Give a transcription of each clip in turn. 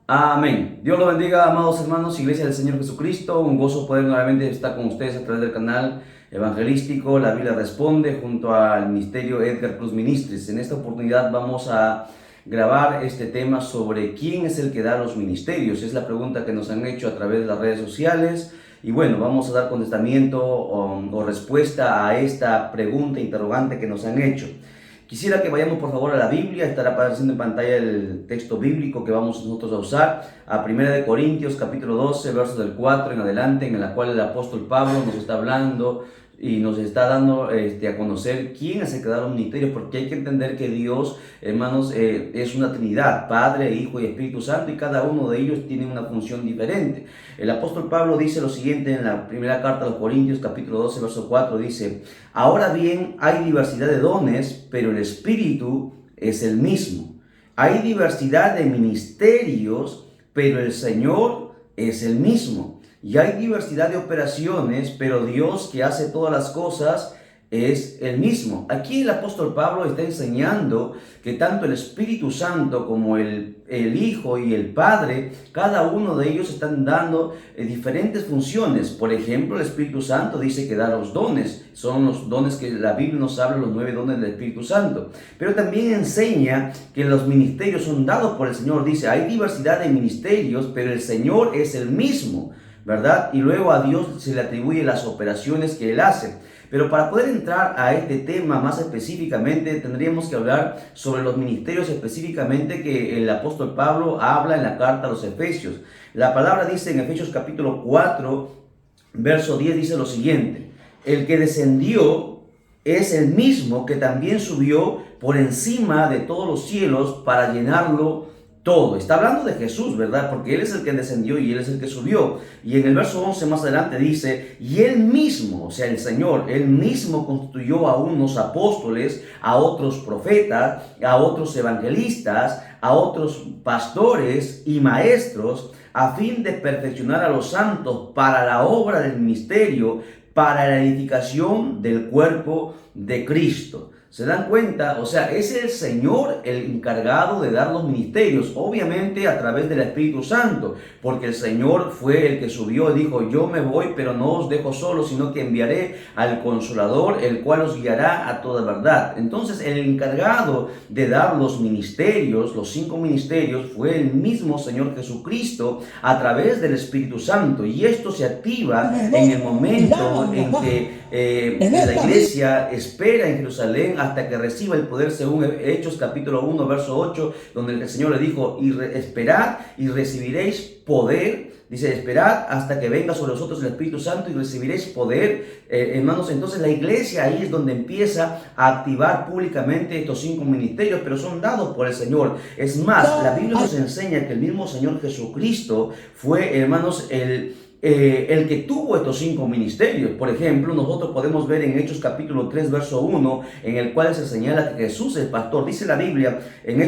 Amén. Dios lo bendiga, amados hermanos, Iglesia del Señor Jesucristo. Un gozo poder nuevamente estar con ustedes a través del canal evangelístico La Biblia Responde junto al Ministerio Edgar Cruz Ministries. En esta oportunidad vamos a grabar este tema sobre quién es el que da los ministerios. Es la pregunta que nos han hecho a través de las redes sociales. Y bueno, vamos a dar contestamiento o respuesta a esta pregunta interrogante que nos han hecho. Quisiera que vayamos por favor a la Biblia. Estará apareciendo en pantalla el texto bíblico que vamos nosotros a usar, a 1 Corintios capítulo 12, versos del 4 en adelante, en la cual el apóstol Pablo nos está hablando y nos está dando a conocer quién es el que da los ministerios, porque hay que entender que Dios, hermanos, es una Trinidad, Padre, Hijo y Espíritu Santo, y cada uno de ellos tiene una función diferente. El apóstol Pablo dice lo siguiente en la primera carta a los Corintios, capítulo 12, verso 4, dice: ahora bien, hay diversidad de dones, pero el Espíritu es el mismo. Hay diversidad de ministerios, pero el Señor es el mismo. Y hay diversidad de operaciones, pero Dios que hace todas las cosas es el mismo. Aquí el apóstol Pablo está enseñando que tanto el Espíritu Santo como el Hijo y el Padre, cada uno de ellos están dando diferentes funciones. Por ejemplo, el Espíritu Santo dice que da los dones. Son los dones que la Biblia nos habla, los 9 dones del Espíritu Santo. Pero también enseña que los ministerios son dados por el Señor. Dice, hay diversidad de ministerios, pero el Señor es el mismo, ¿verdad? Y luego a Dios se le atribuye las operaciones que Él hace. Pero para poder entrar a este tema más específicamente, tendríamos que hablar sobre los ministerios específicamente que el apóstol Pablo habla en la carta a los Efesios. La palabra dice en Efesios capítulo 4, verso 10, dice lo siguiente: el que descendió es el mismo que también subió por encima de todos los cielos para llenarlo todo. Está hablando de Jesús, ¿verdad? Porque Él es el que descendió y Él es el que subió. Y en el verso 11 más adelante dice, y Él mismo, o sea, el Señor, Él mismo constituyó a unos apóstoles, a otros profetas, a otros evangelistas, a otros pastores y maestros, a fin de perfeccionar a los santos para la obra del ministerio, para la edificación del cuerpo de Cristo. ¿Se dan cuenta? O sea, es el Señor el encargado de dar los ministerios, obviamente a través del Espíritu Santo, porque el Señor fue el que subió y dijo, yo me voy, pero no os dejo solos, sino que enviaré al Consolador, el cual os guiará a toda verdad. Entonces, el encargado de dar los ministerios, los 5 ministerios, fue el mismo Señor Jesucristo a través del Espíritu Santo, y esto se activa en el momento en que la iglesia espera en Jerusalén hasta que reciba el poder, según Hechos capítulo 1 verso 8, donde el Señor le dijo, esperad y recibiréis poder. Dice, esperad hasta que venga sobre vosotros el Espíritu Santo y recibiréis poder. Hermanos, entonces la iglesia ahí es donde empieza a activar públicamente estos 5 ministerios, pero son dados por el Señor. Es más, la Biblia nos enseña que el mismo Señor Jesucristo fue, hermanos, el que tuvo estos 5 ministerios. Por ejemplo, nosotros podemos ver en Hechos capítulo 3 verso 1, en el cual se señala que Jesús es pastor. Dice la Biblia en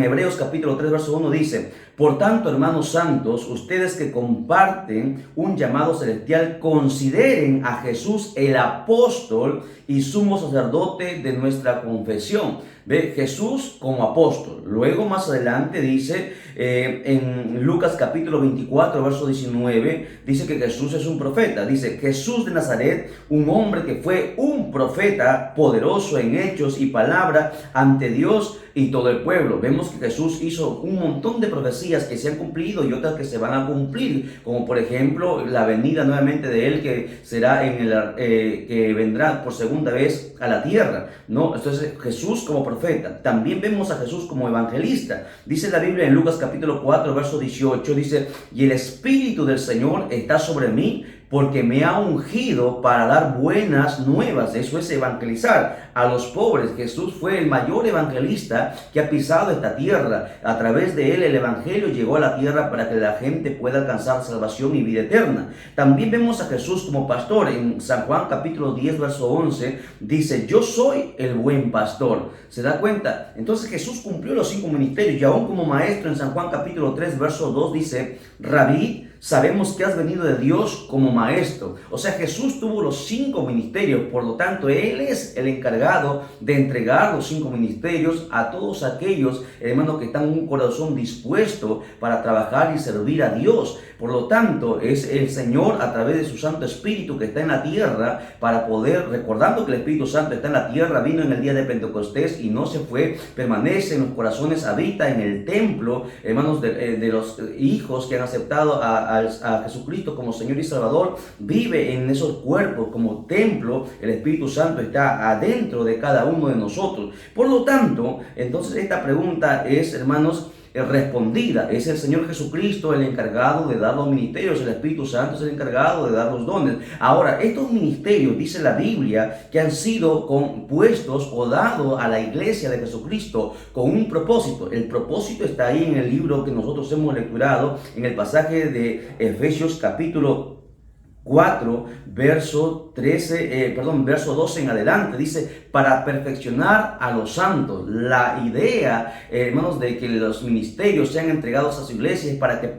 Hebreos capítulo 3 verso 1 dice, por tanto, hermanos santos, ustedes que comparten un llamado celestial, consideren a Jesús el apóstol y sumo sacerdote de nuestra confesión. Ve, Jesús como apóstol. Luego más adelante dice en Lucas capítulo 24 verso 19, dice que Jesús es un profeta. Dice, Jesús de Nazaret, un hombre que fue un profeta poderoso en hechos y palabra ante Dios y todo el pueblo. Vemos que Jesús hizo un montón de profecías que se han cumplido y otras que se van a cumplir, como por ejemplo la venida nuevamente de Él, que será que vendrá por segunda vez a la tierra, ¿no? Entonces Jesús como profeta. También vemos a Jesús como evangelista. Dice la Biblia en Lucas capítulo 4 verso 18, dice, y el Espíritu del Señor está sobre mí, porque me ha ungido para dar buenas nuevas. Eso es evangelizar a los pobres. Jesús fue el mayor evangelista que ha pisado esta tierra. A través de él el evangelio llegó a la tierra para que la gente pueda alcanzar salvación y vida eterna. También vemos a Jesús como pastor. En San Juan capítulo 10 verso 11 dice, yo soy el buen pastor. ¿Se da cuenta? Entonces Jesús cumplió los 5 ministerios, y aún como maestro en San Juan capítulo 3 verso 2 dice, Rabí, sabemos que has venido de Dios como maestro. O sea, Jesús tuvo los 5 ministerios, por lo tanto, Él es el encargado de entregar los 5 ministerios a todos aquellos hermanos que están en un corazón dispuesto para trabajar y servir a Dios. Por lo tanto, es el Señor a través de su Santo Espíritu que está en la tierra para poder, recordando que el Espíritu Santo está en la tierra, vino en el día de Pentecostés y no se fue, permanece en los corazones, habita en el templo, hermanos, de los hijos que han aceptado a Jesucristo como Señor y Salvador, vive en esos cuerpos como templo. El Espíritu Santo está adentro de cada uno de nosotros. Por lo tanto, entonces esta pregunta es, hermanos, respondida. Es el Señor Jesucristo el encargado de dar los ministerios, el Espíritu Santo es el encargado de dar los dones. Ahora, estos ministerios, dice la Biblia, que han sido compuestos o dados a la iglesia de Jesucristo con un propósito. El propósito está ahí en el libro que nosotros hemos lecturado, en el pasaje de Efesios capítulo 4, verso 12 en adelante, dice, para perfeccionar a los santos. La idea, hermanos, de que los ministerios sean entregados a su iglesia es para que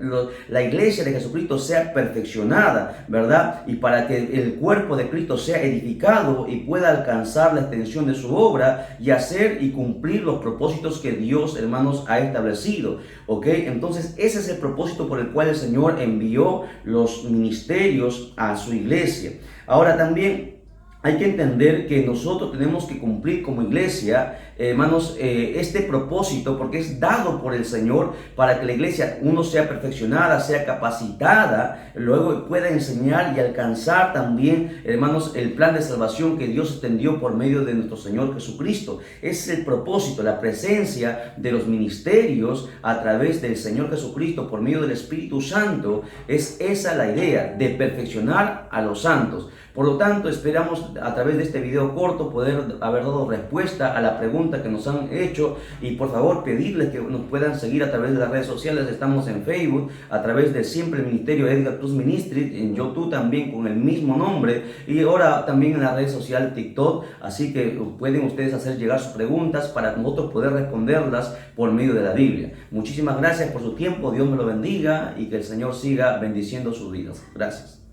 la iglesia de Jesucristo sea perfeccionada, ¿verdad? Y para que el cuerpo de Cristo sea edificado y pueda alcanzar la extensión de su obra y hacer y cumplir los propósitos que Dios, hermanos, ha establecido, ¿ok? Entonces, ese es el propósito por el cual el Señor envió los ministerios a su iglesia. Ahora también hay que entender que nosotros tenemos que cumplir como iglesia, hermanos, este propósito, porque es dado por el Señor para que la iglesia, uno, sea perfeccionada, sea capacitada, luego pueda enseñar y alcanzar también, hermanos, el plan de salvación que Dios extendió por medio de nuestro Señor Jesucristo. Ese es el propósito, la presencia de los ministerios a través del Señor Jesucristo por medio del Espíritu Santo. Es esa la idea, de perfeccionar a los santos. Por lo tanto, esperamos a través de este video corto poder haber dado respuesta a la pregunta que nos han hecho, y por favor pedirles que nos puedan seguir a través de las redes sociales. Estamos en Facebook a través de siempre el Ministerio Edgar Cruz Ministry, en YouTube también con el mismo nombre, y ahora también en la red social TikTok, así que pueden ustedes hacer llegar sus preguntas para nosotros poder responderlas por medio de la Biblia. Muchísimas gracias por su tiempo, Dios me lo bendiga y que el Señor siga bendiciendo sus vidas. Gracias.